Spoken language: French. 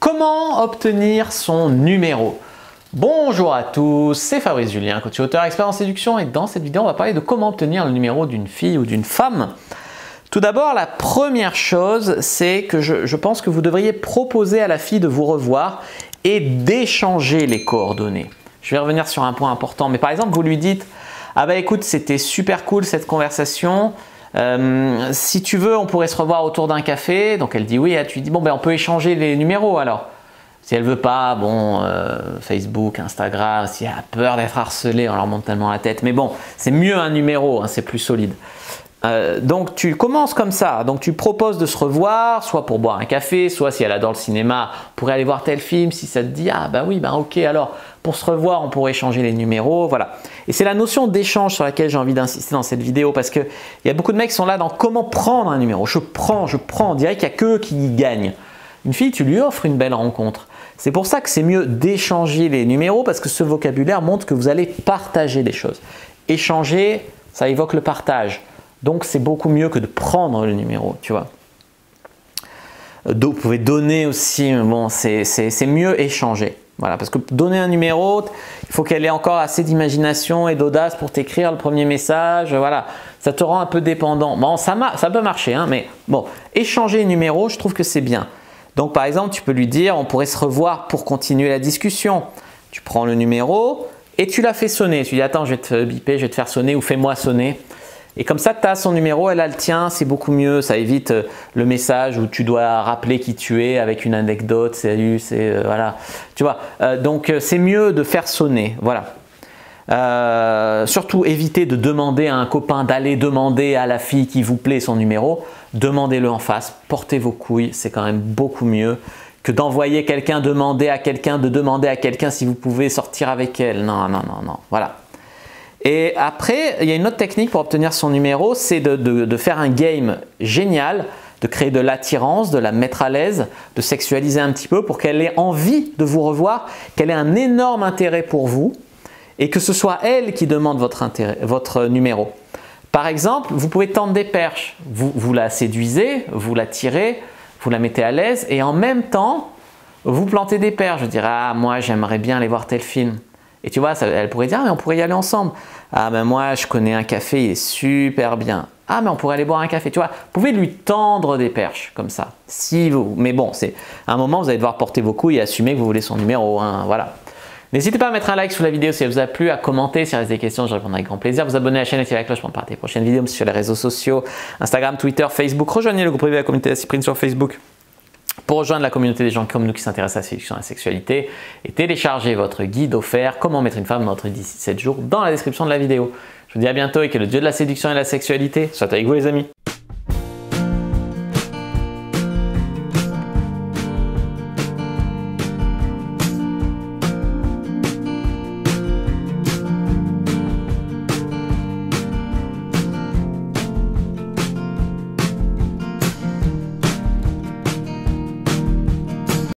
Comment obtenir son numéro? Bonjour à tous, c'est Fabrice Julien, coach et auteur expert en séduction, et dans cette vidéo on va parler de comment obtenir le numéro d'une fille ou d'une femme. Tout d'abord, la première chose, c'est que je pense que vous devriez proposer à la fille de vous revoir et d'échanger les coordonnées. Je vais revenir sur un point important, mais par exemple vous lui dites « Ah bah écoute, c'était super cool cette conversation, si tu veux on pourrait se revoir autour d'un café ». Donc elle dit oui, tu lui dis « Bon ben on peut échanger les numéros alors ». Si elle veut pas, bon, Facebook, Instagram, si elle a peur d'être harcelée, on leur monte tellement la tête. Mais bon, c'est mieux un numéro, hein, c'est plus solide. Donc tu commences comme ça, donc tu proposes de se revoir, soit pour boire un café, soit si elle adore le cinéma, on pourrait aller voir tel film, si ça te dit, ah bah oui, bah ok, alors pour se revoir, on pourrait échanger les numéros, voilà. Et c'est la notion d'échange sur laquelle j'ai envie d'insister dans cette vidéo, parce qu'il y a beaucoup de mecs qui sont là dans comment prendre un numéro. Je prends, on dirait qu'il n'y a que qui gagne. Une fille, tu lui offres une belle rencontre. C'est pour ça que c'est mieux d'échanger les numéros, parce que ce vocabulaire montre que vous allez partager des choses. Échanger, ça évoque le partage. Donc c'est beaucoup mieux que de prendre le numéro, tu vois. Vous pouvez donner aussi, bon, c'est mieux échanger. Voilà, parce que donner un numéro, il faut qu'elle ait encore assez d'imagination et d'audace pour t'écrire le premier message. Voilà, ça te rend un peu dépendant. Bon, ça peut marcher, hein, mais bon, échanger les numéros, je trouve que c'est bien. Donc par exemple, tu peux lui dire, on pourrait se revoir pour continuer la discussion. Tu prends le numéro et tu la fais sonner. Tu dis, attends, je vais te biper, je vais te faire sonner ou fais-moi sonner. Et comme ça, tu as son numéro, elle a le tien, c'est beaucoup mieux. Ça évite le message où tu dois rappeler qui tu es avec une anecdote. Salut, c'est voilà. Tu vois. Donc c'est mieux de faire sonner. Voilà. Surtout évitez de demander à un copain d'aller demander à la fille qui vous plaît son numéro. Demandez-le en face, portez vos couilles, c'est quand même beaucoup mieux que d'envoyer quelqu'un demander à quelqu'un de demander à quelqu'un si vous pouvez sortir avec elle. Non, non, non, non, voilà. Et après, il y a une autre technique pour obtenir son numéro, c'est de faire un game génial, de créer de l'attirance, de la mettre à l'aise, de sexualiser un petit peu pour qu'elle ait envie de vous revoir, qu'elle ait un énorme intérêt pour vous et que ce soit elle qui demande votre numéro. Par exemple, vous pouvez tendre des perches. Vous la séduisez, vous la tirez, vous la mettez à l'aise et en même temps, vous plantez des perches. Je dirais, ah moi j'aimerais bien aller voir tel film. Et tu vois, elle pourrait dire, ah mais on pourrait y aller ensemble. Ah ben moi je connais un café, il est super bien. Ah mais on pourrait aller boire un café. Tu vois, vous pouvez lui tendre des perches comme ça. Mais bon, à un moment vous allez devoir porter vos couilles et assumer que vous voulez son numéro. Hein, voilà. N'hésitez pas à mettre un like sous la vidéo si elle vous a plu, à commenter si il reste des questions, je répondrai avec grand plaisir. Vous abonner à la chaîne et activer la cloche pour ne pas rater les prochaines vidéos sur les réseaux sociaux, Instagram, Twitter, Facebook. Rejoignez le groupe privé de la communauté de la Cyprine sur Facebook pour rejoindre la communauté des gens comme nous qui s'intéressent à la séduction et à la sexualité et téléchargez votre guide offert Comment mettre une femme dans votre d'ici 7 jours dans la description de la vidéo. Je vous dis à bientôt et que le dieu de la séduction et de la sexualité soit avec vous les amis.